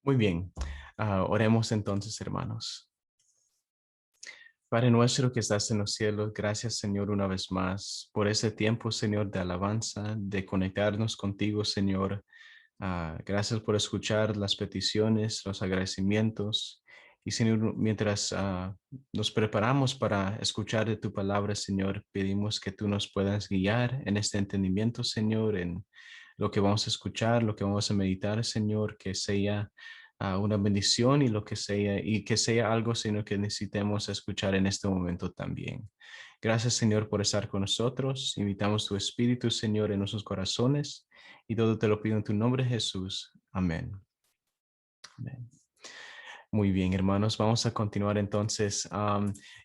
Muy bien. Oremos entonces, hermanos. Padre nuestro que estás en los cielos, gracias, Señor, una vez más por ese tiempo, Señor, de alabanza, de conectarnos contigo, Señor. Gracias por escuchar las peticiones, los agradecimientos. Y, Señor, mientras nos preparamos para escuchar de tu palabra, Señor, pedimos que tú nos puedas guiar en este entendimiento, Señor, en lo que vamos a escuchar, lo que vamos a meditar, Señor, que sea una bendición y que sea algo, Señor, que necesitemos escuchar en este momento también. Gracias, Señor, por estar con nosotros. Invitamos tu Espíritu, Señor, en nuestros corazones y todo te lo pido en tu nombre, Jesús. Amén. Amén. Muy bien, hermanos, vamos a continuar entonces.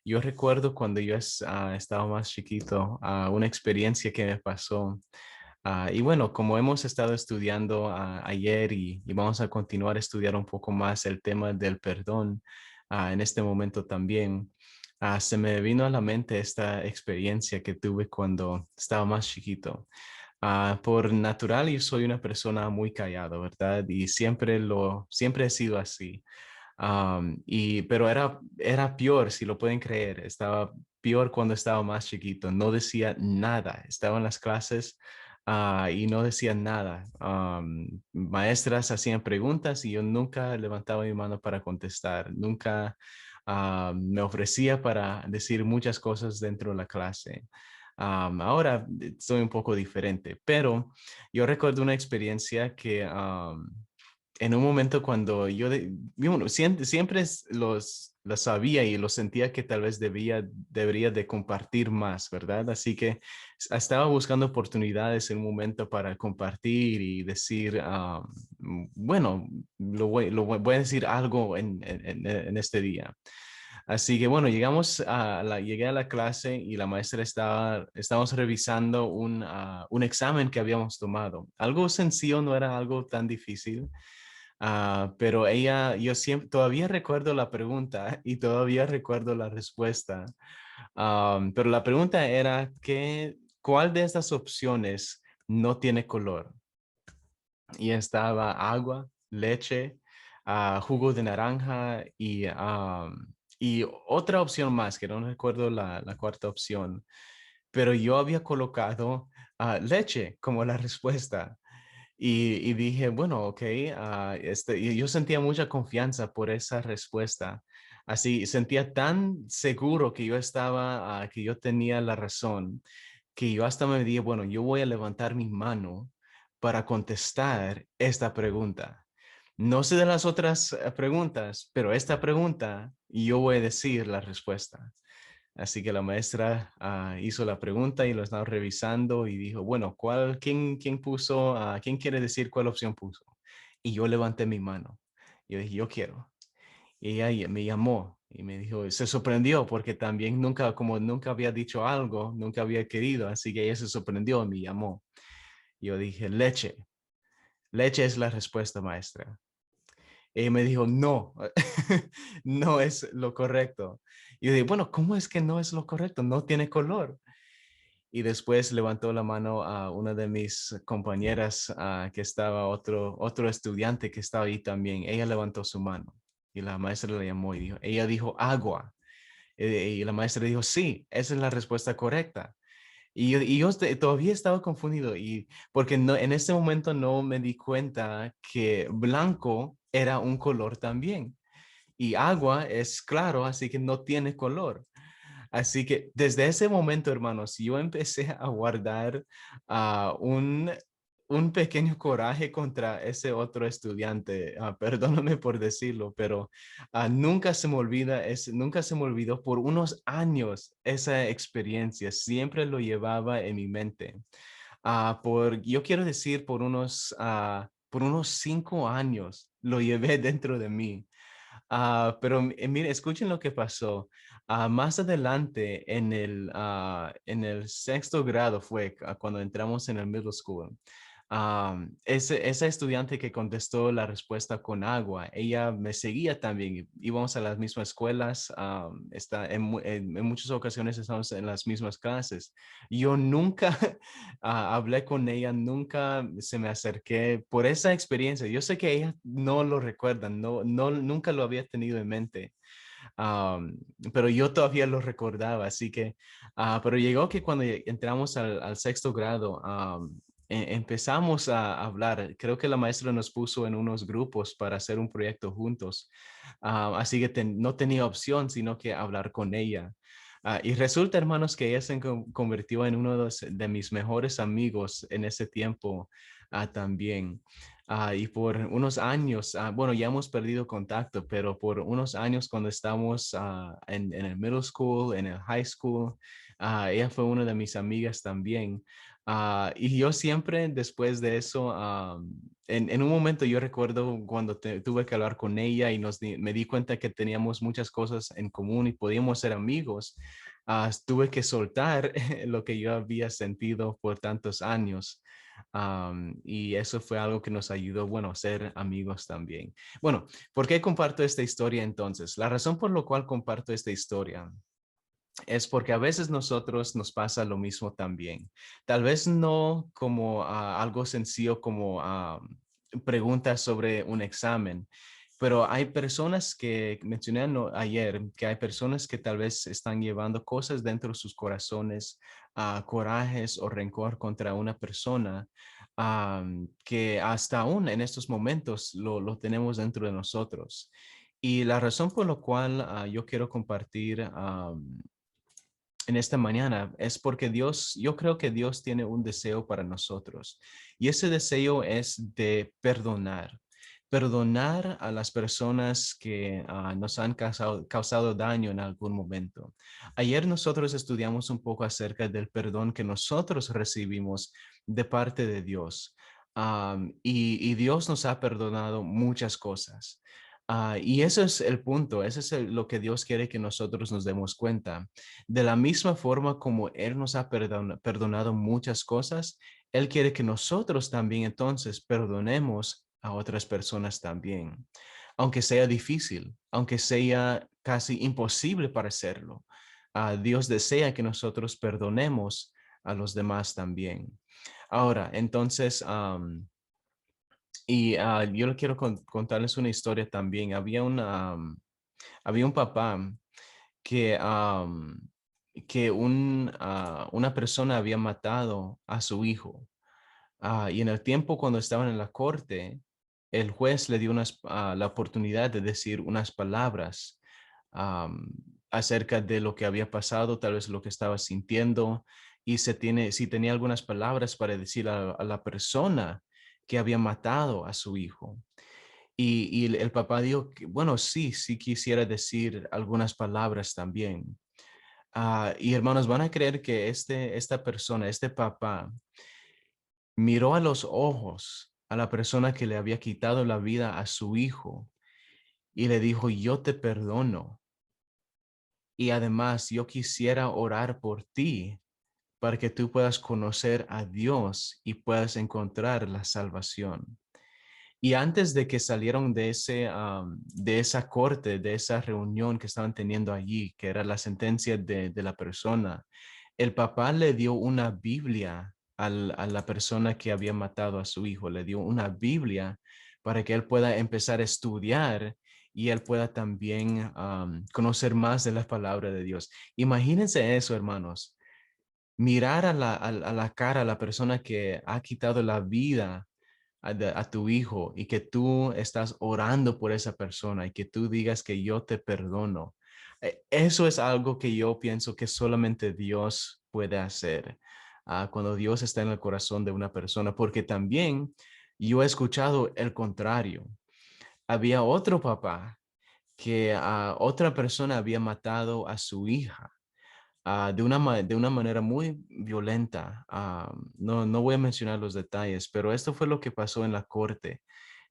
Yo recuerdo cuando estaba más chiquito, una experiencia que me pasó. Y bueno, como hemos estado estudiando ayer y vamos a continuar a estudiar un poco más el tema del perdón en este momento también, se me vino a la mente esta experiencia que tuve cuando estaba más chiquito. Por natural, yo soy una persona muy callada, ¿verdad? Y siempre he sido así. Pero era peor, si lo pueden creer. Estaba peor cuando estaba más chiquito. No decía nada. Estaba en las clases y no decía nada. Maestras hacían preguntas y yo nunca levantaba mi mano para contestar. Nunca me ofrecía para decir muchas cosas dentro de la clase. Ahora soy un poco diferente, pero yo recuerdo una experiencia que en un momento cuando bueno, siempre lo sabía y lo sentía que tal vez debería de compartir más, ¿verdad? Así que estaba buscando oportunidades en un momento para compartir y decir, bueno, voy a decir algo en este día. Así que bueno, llegué a la clase y la maestra estábamos revisando un examen que habíamos tomado. Algo sencillo, no era algo tan difícil. Pero yo siempre, todavía recuerdo la pregunta y todavía recuerdo la respuesta. Pero la pregunta era, ¿cuál de estas opciones no tiene color? Y estaba agua, leche, jugo de naranja y otra opción más, que no recuerdo la cuarta opción. Pero yo había colocado leche como la respuesta. Y dije, bueno, ok, y yo sentía mucha confianza por esa respuesta. Así, sentía tan seguro que que yo tenía la razón, que yo hasta me dije, bueno, yo voy a levantar mi mano para contestar esta pregunta. No sé de las otras preguntas, pero esta pregunta yo voy a decir la respuesta. Así que la maestra hizo la pregunta y lo estaba revisando y dijo, bueno, ¿quién quiere decir cuál opción puso? Y yo levanté mi mano. Yo dije, yo quiero. Y ella me llamó y me dijo, se sorprendió porque también como nunca había dicho algo, nunca había querido, así que ella se sorprendió y me llamó. Yo dije, leche. Leche es la respuesta, maestra. Y me dijo, no, no es lo correcto. Y yo dije, bueno, ¿cómo es que no es lo correcto? No tiene color. Y después levantó la mano a una de mis compañeras que estaba otro estudiante que estaba ahí también. Ella levantó su mano y la maestra le llamó y ella dijo agua. Y la maestra dijo, sí, esa es la respuesta correcta. Todavía estaba confundido porque en ese momento no me di cuenta que blanco era un color también y agua es claro, así que no tiene color. Así que desde ese momento, hermanos, yo empecé a guardar ah, un, un pequeño coraje contra ese otro estudiante. Perdóname por decirlo, pero nunca se me olvidó por unos años esa experiencia. Siempre lo llevaba en mi mente. Yo quiero decir, por unos 5 años lo llevé dentro de mí. Pero mire, escuchen lo que pasó. Más adelante, en el sexto grado fue cuando entramos en el middle school. Esa estudiante que contestó la respuesta con agua, ella me seguía también. Íbamos a las mismas escuelas, en muchas ocasiones estamos en las mismas clases. Yo nunca hablé con ella, nunca se me acerqué por esa experiencia. Yo sé que ella no lo recuerda, nunca lo había tenido en mente. Am, pero yo todavía lo recordaba, así que, pero llegó que cuando entramos al sexto grado, empezamos a hablar. Creo que la maestra nos puso en unos grupos para hacer un proyecto juntos, así que no tenía opción sino que hablar con ella. Y resulta, hermanos, que ella se convirtió en uno de mis mejores amigos en ese tiempo también. Y por unos años, bueno, ya hemos perdido contacto, pero por unos años cuando estábamos en el middle school, en el high school, ella fue una de mis amigas también. Y yo siempre después de eso, en un momento yo recuerdo cuando tuve que hablar con ella y me di cuenta que teníamos muchas cosas en común y podíamos ser amigos. Tuve que soltar lo que yo había sentido por tantos años. Y eso fue algo que nos ayudó, bueno, a ser amigos también. Bueno, ¿por qué comparto esta historia entonces? La razón por la cual comparto esta historia es porque a veces nosotros nos pasa lo mismo también. Tal vez no como algo sencillo como preguntas sobre un examen, pero hay personas que mencioné ayer, que hay personas que tal vez están llevando cosas dentro de sus corazones, corajes o rencor contra una persona que hasta aún en estos momentos lo tenemos dentro de nosotros. Y la razón por la cual yo quiero compartir en esta mañana es porque yo creo que Dios tiene un deseo para nosotros y ese deseo es de perdonar. Perdonar a las personas que nos han causado daño en algún momento. Ayer nosotros estudiamos un poco acerca del perdón que nosotros recibimos de parte de Dios. Y Dios nos ha perdonado muchas cosas. Y eso es el punto, eso es lo que Dios quiere que nosotros nos demos cuenta. De la misma forma como Él nos ha perdonado muchas cosas, Él quiere que nosotros también entonces perdonemos a otras personas también, aunque sea difícil, aunque sea casi imposible para hacerlo. Dios desea que nosotros perdonemos a los demás también. Ahora, entonces, yo le quiero contarles una historia también. Había un papá que, una persona había matado a su hijo. Y en el tiempo cuando estaban en la corte, el juez le dio la oportunidad de decir unas palabras am, acerca de lo que había pasado, tal vez lo que estaba sintiendo, y si tenía algunas palabras para decir a la persona que había matado a su hijo. Y el papá dijo que, bueno, sí, sí quisiera decir algunas palabras también. Y hermanos, van a creer que esta persona, este papá, miró a los ojos a la persona que le había quitado la vida a su hijo y le dijo, yo te perdono. Y además, yo quisiera orar por ti para que tú puedas conocer a Dios y puedas encontrar la salvación. Y antes de que salieron de esa corte, de esa reunión que estaban teniendo allí, que era la sentencia de la persona, el papá le dio una Biblia a la persona que había matado a su hijo, le dio una Biblia para que él pueda empezar a estudiar y él pueda también conocer más de la palabra de Dios. Imagínense eso, hermanos, mirar a la cara a la persona que ha quitado la vida a tu hijo y que tú estás orando por esa persona y que tú digas que yo te perdono. Eso es algo que yo pienso que solamente Dios puede hacer cuando Dios está en el corazón de una persona, porque también yo he escuchado el contrario. Había otro papá que otra persona había matado a su hija de una manera muy violenta. No voy a mencionar los detalles, pero esto fue lo que pasó en la corte.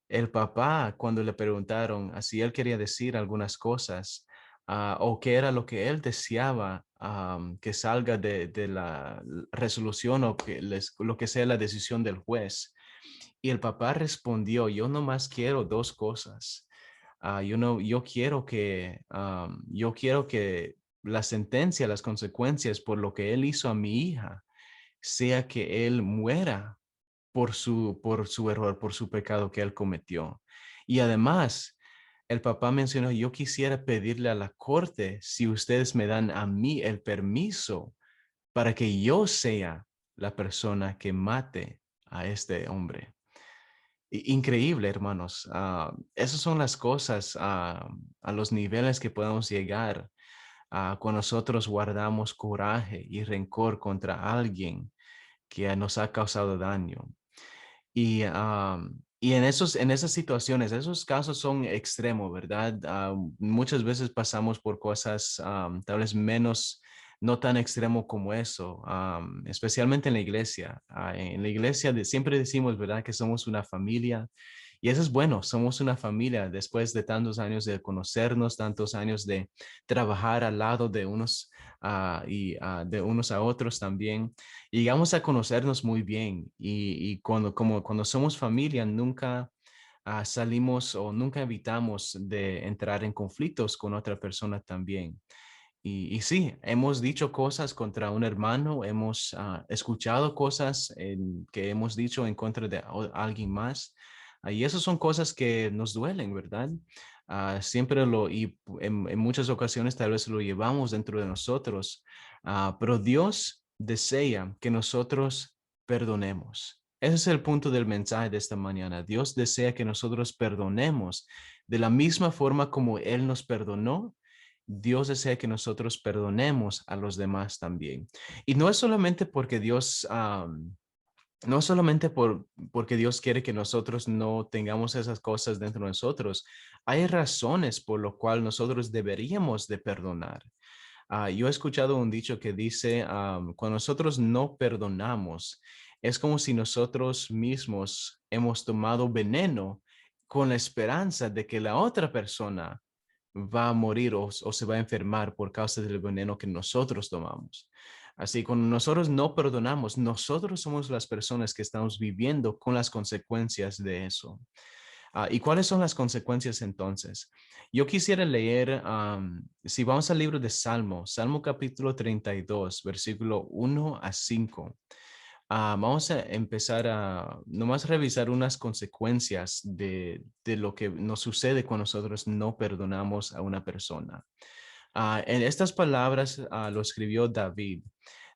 El papá, cuando le preguntaron si él quería decir algunas cosas o qué era lo que él deseaba que salga de la resolución o lo que sea la decisión del juez, Y el papá respondió, yo nomás quiero dos cosas. Yo no, yo quiero que la sentencia, las consecuencias por lo que él hizo a mi hija, sea que él muera por su error, por su pecado que él cometió. Y además, el papá mencionó, yo quisiera pedirle a la corte si ustedes me dan a mí el permiso para que yo sea la persona que mate a este hombre. Increíble, hermanos. Esas son las cosas a los niveles que podemos llegar cuando nosotros guardamos coraje y rencor contra alguien que nos ha causado daño. Y en esas situaciones, esos casos son extremos, ¿verdad? Muchas veces pasamos por cosas tal vez menos, no tan extremo como eso, especialmente en la iglesia. En la iglesia siempre decimos, ¿verdad? Que somos una familia. Y eso es bueno, somos una familia después de tantos años de conocernos, tantos años de trabajar al lado de unos de unos a otros también. Llegamos a conocernos muy bien y cuando somos familia nunca salimos o nunca evitamos de entrar en conflictos con otra persona también. Y sí, hemos dicho cosas contra un hermano, hemos escuchado cosas que hemos dicho en contra de alguien más. Y esas son cosas que nos duelen, ¿verdad? En muchas ocasiones tal vez lo llevamos dentro de nosotros, pero Dios desea que nosotros perdonemos. Ese es el punto del mensaje de esta mañana. Dios desea que nosotros perdonemos de la misma forma como Él nos perdonó. Dios desea que nosotros perdonemos a los demás también. Y no es solamente porque Dios, no solamente porque Dios quiere que nosotros no tengamos esas cosas dentro de nosotros. Hay razones por lo cual nosotros deberíamos de perdonar. Yo he escuchado un dicho que dice, cuando nosotros no perdonamos, es como si nosotros mismos hemos tomado veneno con la esperanza de que la otra persona va a morir o se va a enfermar por causa del veneno que nosotros tomamos. Así, cuando nosotros no perdonamos, nosotros somos las personas que estamos viviendo con las consecuencias de eso. ¿Y cuáles son las consecuencias entonces? Yo quisiera leer, si vamos al libro de Salmo, Salmo capítulo 32, versículo 1 a 5. Vamos a empezar a nomás revisar unas consecuencias de lo que nos sucede cuando nosotros no perdonamos a una persona. En estas palabras lo escribió David.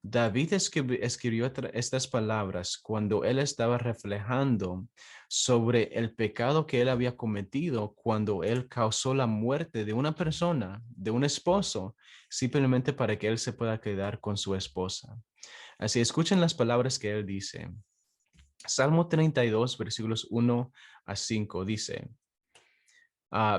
David escribió estas palabras cuando él estaba reflejando sobre el pecado que él había cometido cuando él causó la muerte de una persona, de un esposo, simplemente para que él se pueda quedar con su esposa. Así, escuchen las palabras que él dice. Salmo 32, versículos 1 a 5 dice,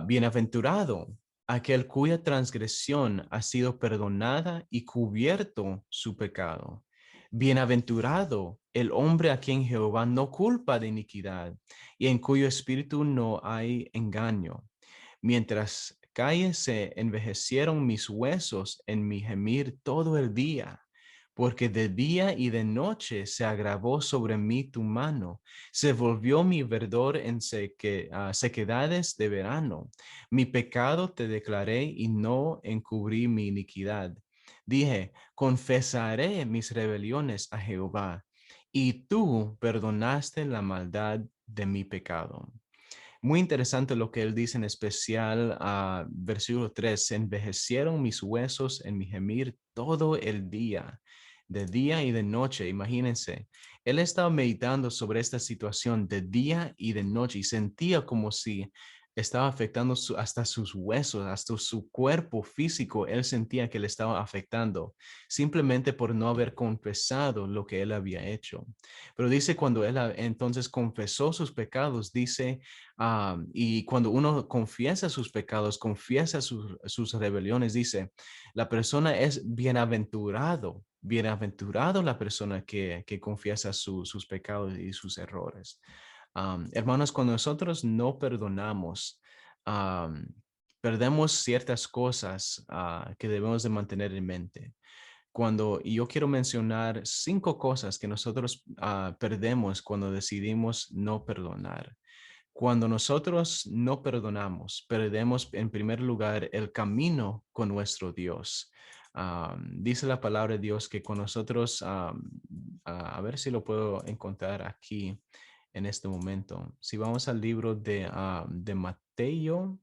bienaventurado aquel cuya transgresión ha sido perdonada y cubierto su pecado. Bienaventurado el hombre a quien Jehová no culpa de iniquidad y en cuyo espíritu no hay engaño. Mientras calle se envejecieron mis huesos en mi gemir todo el día, porque de día y de noche se agravó sobre mí tu mano, se volvió mi verdor en sequedades de verano. Mi pecado te declaré y no encubrí mi iniquidad. Dije, confesaré mis rebeliones a Jehová, y tú perdonaste la maldad de mi pecado. Muy interesante lo que él dice en especial versículo 3, se envejecieron mis huesos en mi gemir todo el día, de día y de noche. Imagínense, él estaba meditando sobre esta situación de día y de noche y sentía como si estaba afectando hasta sus huesos, hasta su cuerpo físico. Él sentía que le estaba afectando simplemente por no haber confesado lo que él había hecho. Pero dice cuando él entonces confesó sus pecados, dice, y cuando uno confiesa sus pecados, confiesa sus rebeliones, dice, la persona es bienaventurado, bienaventurado la persona que confiesa sus pecados y sus errores. Hermanos, cuando nosotros no perdonamos, perdemos ciertas cosas que debemos de mantener en mente. y yo quiero mencionar 5 cosas que nosotros perdemos cuando decidimos no perdonar. Cuando nosotros no perdonamos, perdemos en primer lugar el camino con nuestro Dios. Dice la palabra de Dios que con nosotros, a ver si lo puedo encontrar aquí en este momento. Si vamos al libro de Mateo,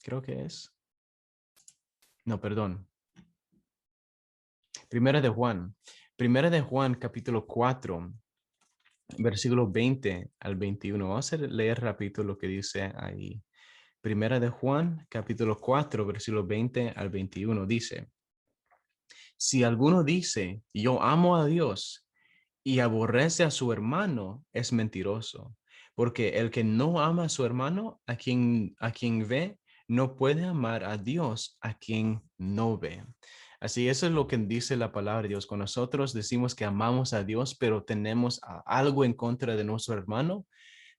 creo que es. No, perdón. Primera de Juan. Primera de Juan, capítulo 4, versículo 20 al 21. Vamos a leer rápido lo que dice ahí. Primera de Juan, capítulo 4, versículo 20 al 21 dice: Si alguno dice, yo amo a Dios y aborrece a su hermano, es mentiroso, porque el que no ama a su hermano, a quien ve, no puede amar a Dios a quien no ve. Así, eso es lo que dice la palabra de Dios. Cuando nosotros decimos que amamos a Dios, pero tenemos algo en contra de nuestro hermano,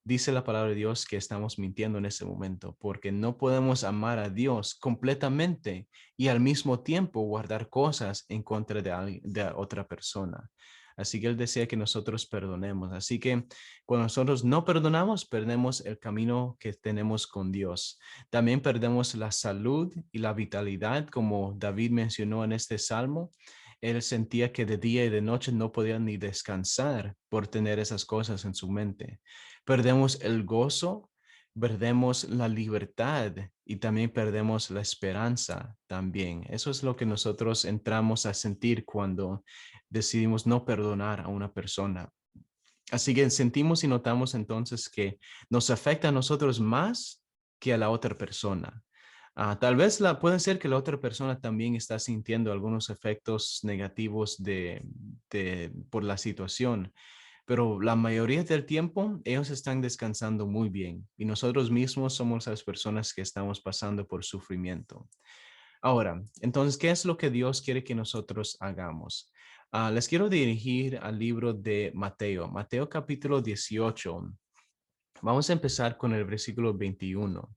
dice la palabra de Dios que estamos mintiendo en ese momento, porque no podemos amar a Dios completamente y al mismo tiempo guardar cosas en contra de otra persona. Así que él desea que nosotros perdonemos. Así que cuando nosotros no perdonamos, perdemos el camino que tenemos con Dios. También perdemos la salud y la vitalidad, como David mencionó en este salmo. Él sentía que de día y de noche no podía ni descansar por tener esas cosas en su mente. Perdemos el gozo, perdemos la libertad y también perdemos la esperanza también. Eso es lo que nosotros entramos a sentir cuando decidimos no perdonar a una persona. Así que sentimos y notamos entonces que nos afecta a nosotros más que a la otra persona. Tal vez puede ser que la otra persona también está sintiendo algunos efectos negativos por la situación, pero la mayoría del tiempo ellos están descansando muy bien y nosotros mismos somos las personas que estamos pasando por sufrimiento. Ahora, entonces, ¿qué es lo que Dios quiere que nosotros hagamos? Les quiero dirigir al libro de Mateo, Mateo capítulo 18. Vamos a empezar con el versículo 21,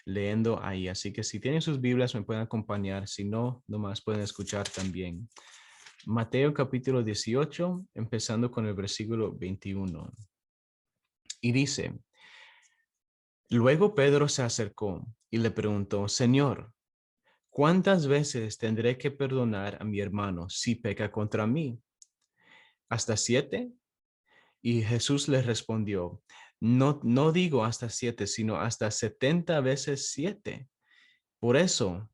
leyendo ahí. Así que si tienen sus Biblias me pueden acompañar, si no, nomás pueden escuchar también. Mateo capítulo 18, empezando con el versículo 21. Y dice: Luego Pedro se acercó y le preguntó: Señor, ¿cuántas veces tendré que perdonar a mi hermano si peca contra mí? ¿Hasta 7? Y Jesús le respondió: No, no digo hasta 7, sino hasta 70 veces 7. Por eso,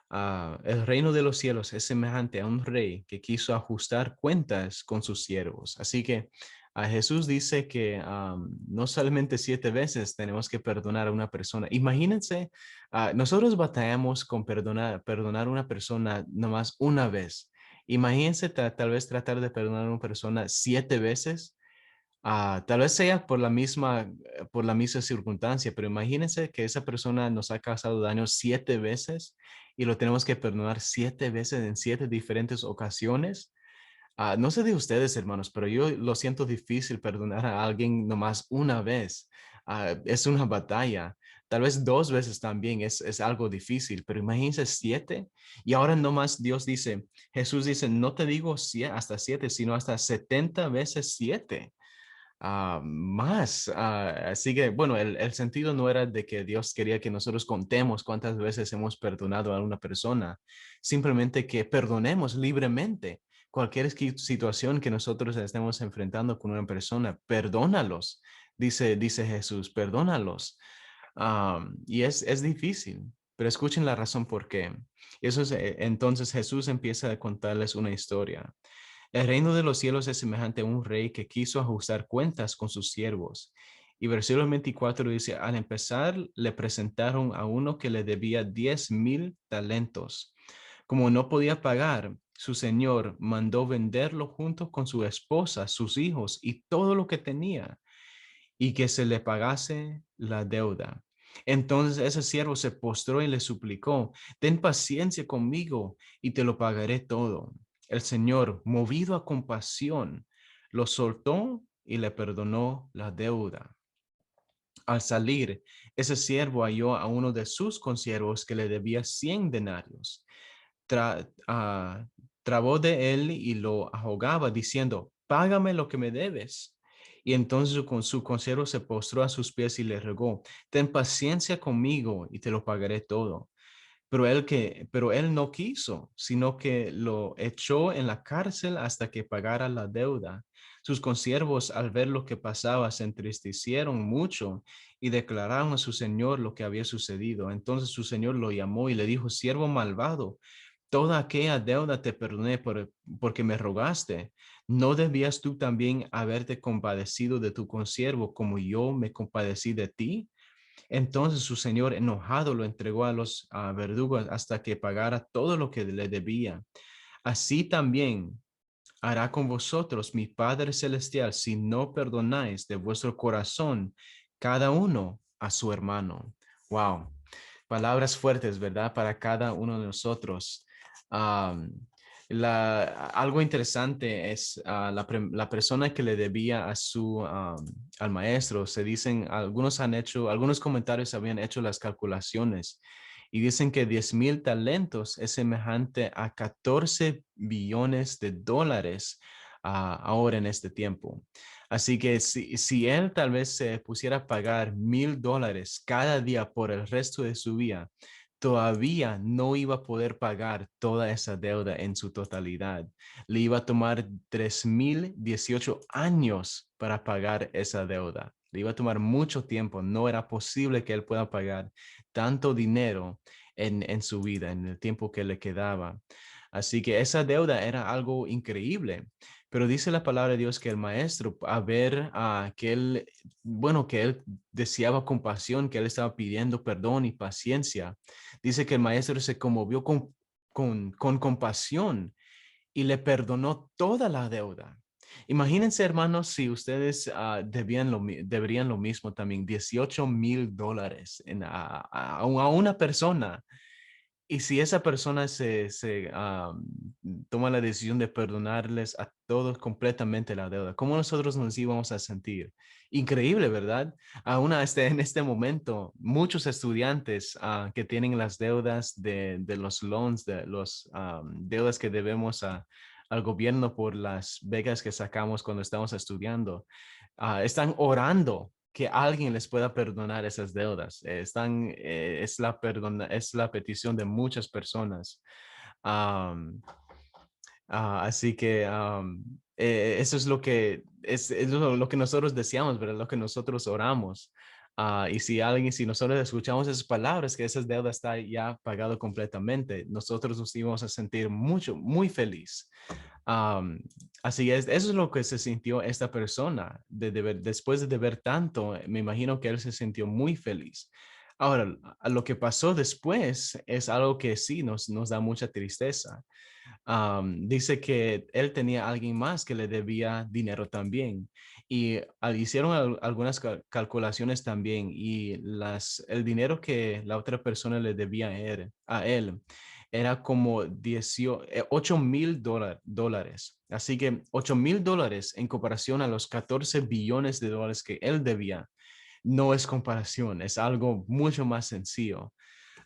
el reino de los cielos es semejante a un rey que quiso ajustar cuentas con sus siervos. Así que Jesús dice que no solamente 7 veces tenemos que perdonar a una persona. Imagínense, nosotros batallamos con perdonar a una persona nomás una vez. Imagínense tal vez tratar de perdonar a una persona 7 veces. Tal vez sea por la misma circunstancia, pero imagínense que esa persona nos ha causado daño 7 veces y lo tenemos que perdonar 7 veces en 7 diferentes ocasiones. No sé de ustedes, hermanos, pero yo lo siento difícil perdonar a alguien nomás una vez. Es una batalla. Tal vez 2 veces también es algo difícil, pero imagínense 7. Y ahora nomás Jesús dice, no te digo hasta 7, sino hasta 70 veces 7 más. Así que, bueno, el sentido no era de que Dios quería que nosotros contemos cuántas veces hemos perdonado a una persona, simplemente que perdonemos libremente cualquier situación que nosotros estemos enfrentando con una persona. Perdónalos, dice Jesús, perdónalos. Y es difícil, pero escuchen la razón por qué. Entonces Jesús empieza a contarles una historia. El reino de los cielos es semejante a un rey que quiso ajustar cuentas con sus siervos. Y versículo 24 dice: Al empezar le presentaron a uno que le debía 10,000 talentos. Como no podía pagar, su señor mandó venderlo junto con su esposa, sus hijos y todo lo que tenía, y que se le pagase la deuda. Entonces ese siervo se postró y le suplicó: Ten paciencia conmigo y te lo pagaré todo. El Señor, movido a compasión, lo soltó y le perdonó la deuda. Al salir, ese siervo halló a uno de sus consiervos que le debía 100 denarios. Tra- ah, trabó de él y lo ahogaba, diciendo, págame lo que me debes. Y entonces con su consiervo se postró a sus pies y le rogó, ten paciencia conmigo y te lo pagaré todo. Pero él no quiso, sino que lo echó en la cárcel hasta que pagara la deuda. Sus consiervos, al ver lo que pasaba, se entristecieron mucho y declararon a su señor lo que había sucedido. Entonces su señor lo llamó y le dijo, siervo malvado, toda aquella deuda te perdoné porque me rogaste. ¿No debías tú también haberte compadecido de tu consiervo como yo me compadecí de ti? Entonces su señor enojado lo entregó a los verdugos hasta que pagara todo lo que le debía. Así también hará con vosotros mi Padre Celestial si no perdonáis de vuestro corazón cada uno a su hermano. Wow. Palabras fuertes, ¿verdad? Para cada uno de nosotros. Am, Algo interesante es la persona que le debía al maestro. Se dicen, algunos comentarios habían hecho las calculaciones y dicen que 10,000 talentos es semejante a 14 billones de dólares ahora en este tiempo. Así que si él tal vez se pusiera a pagar $1,000 cada día por el resto de su vida, todavía no iba a poder pagar toda esa deuda en su totalidad. Le iba a tomar 3,018 años para pagar esa deuda. Le iba a tomar mucho tiempo. No era posible que él pueda pagar tanto dinero en su vida, en el tiempo que le quedaba. Así que esa deuda era algo increíble. Pero dice la palabra de Dios que el maestro, a ver que él, bueno, que él deseaba compasión, que él estaba pidiendo perdón y paciencia. Dice que el maestro se conmovió con compasión y le perdonó toda la deuda. Imagínense, hermanos, si ustedes deberían lo mismo también, $18,000 a una persona. Y si esa persona toma la decisión de perdonarles a todos completamente la deuda, ¿cómo nosotros nos íbamos a sentir? Increíble, ¿verdad? Aún en este momento, muchos estudiantes que tienen las deudas de los loans, de los deudas que debemos al gobierno por las becas que sacamos cuando estamos estudiando, están orando que alguien les pueda perdonar esas deudas. Es la petición de muchas personas. Am, Así que eso es lo que nosotros deseamos, ¿verdad? Lo que nosotros oramos. Y si nosotros escuchamos esas palabras, que esas deudas está ya pagado completamente, nosotros nos íbamos a sentir muy feliz. Am, Así es, eso es lo que se sintió esta persona después de ver tanto. Me imagino que él se sintió muy feliz. Ahora, lo que pasó después es algo que sí nos da mucha tristeza. Dice que él tenía a alguien más que le debía dinero también y hicieron algunas calculaciones también y el dinero que la otra persona le debía a él era como 8,000 dólares. Así que 8,000 dólares en comparación a los 14 billones de dólares que él debía, no es comparación, es algo mucho más sencillo.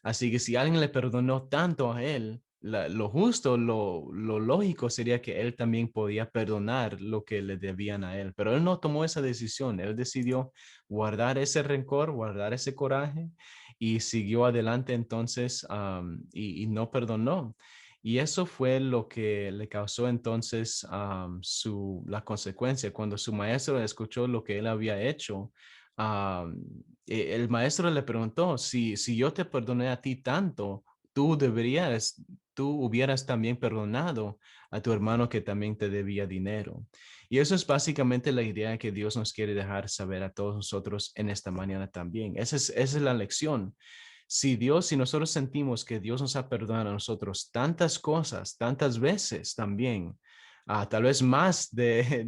Así que si alguien le perdonó tanto a él, lo justo, lo lógico sería que él también podía perdonar lo que le debían a él. Pero él no tomó esa decisión. Él decidió guardar ese rencor, guardar ese coraje y siguió adelante entonces y no perdonó. Y eso fue lo que le causó entonces la consecuencia. Cuando su maestro escuchó lo que él había hecho, el maestro le preguntó, si yo te perdoné a ti tanto, tú hubieras también perdonado a tu hermano que también te debía dinero. Y eso es básicamente la idea que Dios nos quiere dejar saber a todos nosotros en esta mañana también. Esa es la lección. Si nosotros sentimos que Dios nos ha perdonado a nosotros tantas cosas, tantas veces también, tal vez más de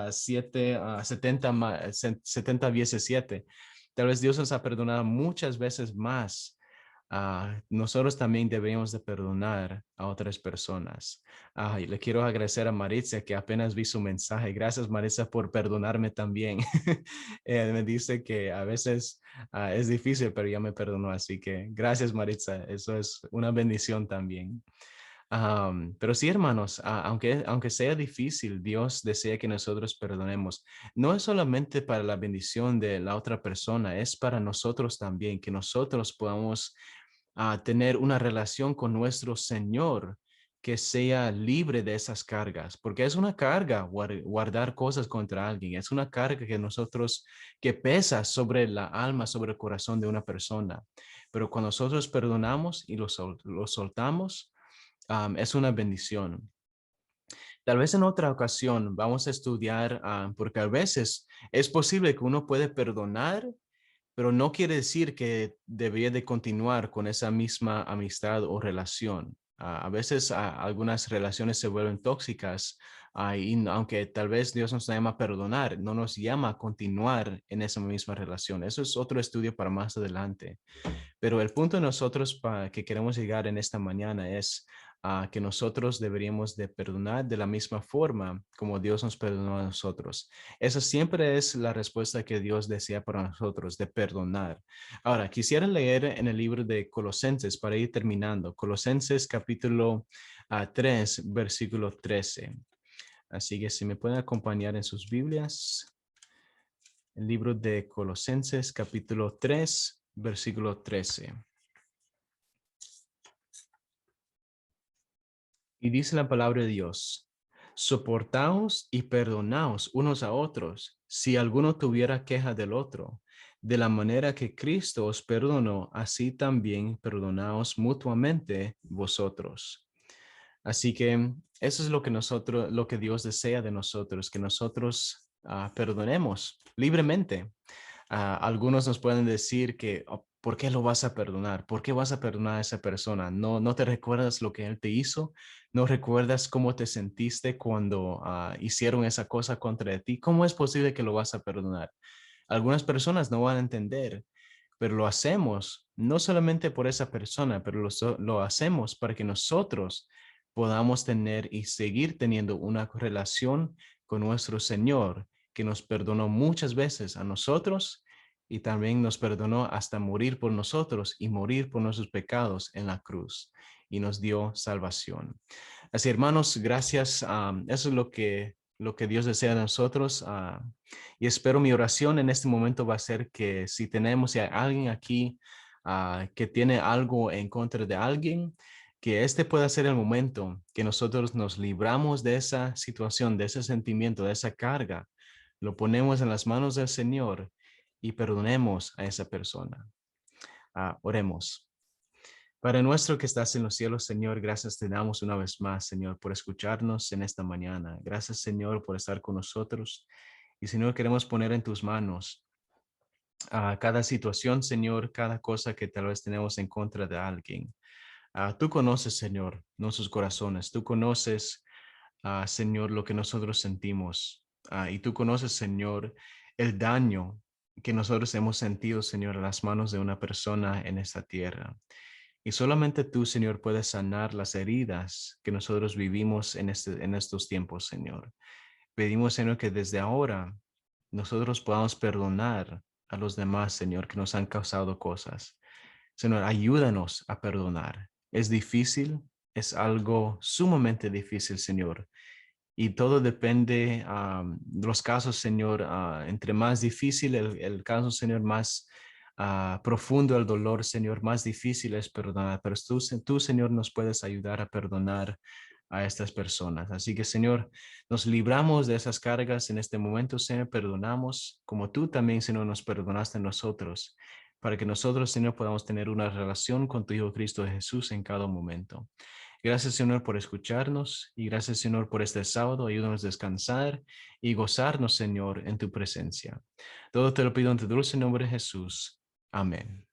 70 veces 7. Tal vez Dios nos ha perdonado muchas veces más. Nosotros también deberíamos de perdonar a otras personas. Y le quiero agradecer a Maritza que apenas vi su mensaje. Gracias, Maritza, por perdonarme también. Me dice que a veces es difícil, pero ya me perdonó. Así que gracias, Maritza. Eso es una bendición también. Pero sí, hermanos, aunque sea difícil, Dios desea que nosotros perdonemos. No es solamente para la bendición de la otra persona, es para nosotros también, que nosotros podamos tener una relación con nuestro Señor que sea libre de esas cargas, porque es una carga guardar cosas contra alguien, es una carga que pesa sobre la alma, sobre el corazón de una persona. Pero cuando nosotros perdonamos y lo soltamos, es una bendición. Tal vez en otra ocasión vamos a estudiar, porque a veces es posible que uno puede perdonar, pero no quiere decir que debería de continuar con esa misma amistad o relación. A veces algunas relaciones se vuelven tóxicas, y aunque tal vez Dios nos llama a perdonar, no nos llama a continuar en esa misma relación. Eso es otro estudio para más adelante. Pero el punto de nosotros que queremos llegar en esta mañana es que nosotros deberíamos de perdonar de la misma forma como Dios nos perdonó a nosotros. Esa siempre es la respuesta que Dios desea para nosotros, de perdonar. Ahora, quisiera leer en el libro de Colosenses para ir terminando. Colosenses capítulo 3, versículo 13. Así que si me pueden acompañar en sus Biblias, el libro de Colosenses capítulo 3, versículo 13. Y dice la palabra de Dios: soportaos y perdonaos unos a otros, si alguno tuviera queja del otro. De la manera que Cristo os perdonó, así también perdonaos mutuamente vosotros. Así que eso es lo que Dios desea de nosotros, que nosotros perdonemos libremente. Algunos nos pueden decir que, "Oh, ¿por qué lo vas a perdonar? ¿Por qué vas a perdonar a esa persona? No te recuerdas lo que él te hizo, no recuerdas cómo te sentiste cuando hicieron esa cosa contra ti. ¿Cómo es posible que lo vas a perdonar?" Algunas personas no van a entender, pero lo hacemos no solamente por esa persona, pero lo hacemos para que nosotros podamos tener y seguir teniendo una relación con nuestro Señor, que nos perdonó muchas veces a nosotros y también nos perdonó hasta morir por nosotros y morir por nuestros pecados en la cruz, y nos dio salvación. Así, hermanos, gracias. Eso es lo que Dios desea de nosotros. Y espero, mi oración en este momento va a ser que si hay alguien aquí que tiene algo en contra de alguien, que este pueda ser el momento que nosotros nos libramos de esa situación, de ese sentimiento, de esa carga, lo ponemos en las manos del Señor y perdonemos a esa persona. Oremos. Padre nuestro que estás en los cielos, Señor, gracias te damos una vez más, Señor, por escucharnos en esta mañana. Gracias, Señor, por estar con nosotros. Y, Señor, queremos poner en tus manos cada situación, Señor, cada cosa que tal vez tenemos en contra de alguien. Tú conoces, Señor, nuestros corazones. Tú conoces, Señor, lo que nosotros sentimos. Y tú conoces, Señor, el daño que nosotros hemos sentido, Señor, a las manos de una persona en esta tierra. Y solamente tú, Señor, puedes sanar las heridas que nosotros vivimos en estos tiempos, Señor. Pedimos, Señor, que desde ahora nosotros podamos perdonar a los demás, Señor, que nos han causado cosas. Señor, ayúdanos a perdonar. Es difícil, es algo sumamente difícil, Señor. Y todo depende de los casos, Señor. Entre más difícil el caso, Señor, más profundo el dolor, Señor, más difícil es perdonar. Pero tú, Señor, nos puedes ayudar a perdonar a estas personas. Así que, Señor, nos libramos de esas cargas en este momento, Señor. Perdonamos como tú también, Señor, nos perdonaste a nosotros, para que nosotros, Señor, podamos tener una relación con tu Hijo Cristo Jesús en cada momento. Gracias, Señor, por escucharnos, y gracias, Señor, por este sábado. Ayúdanos a descansar y gozarnos, Señor, en tu presencia. Todo te lo pido en tu dulce nombre, Jesús. Amén.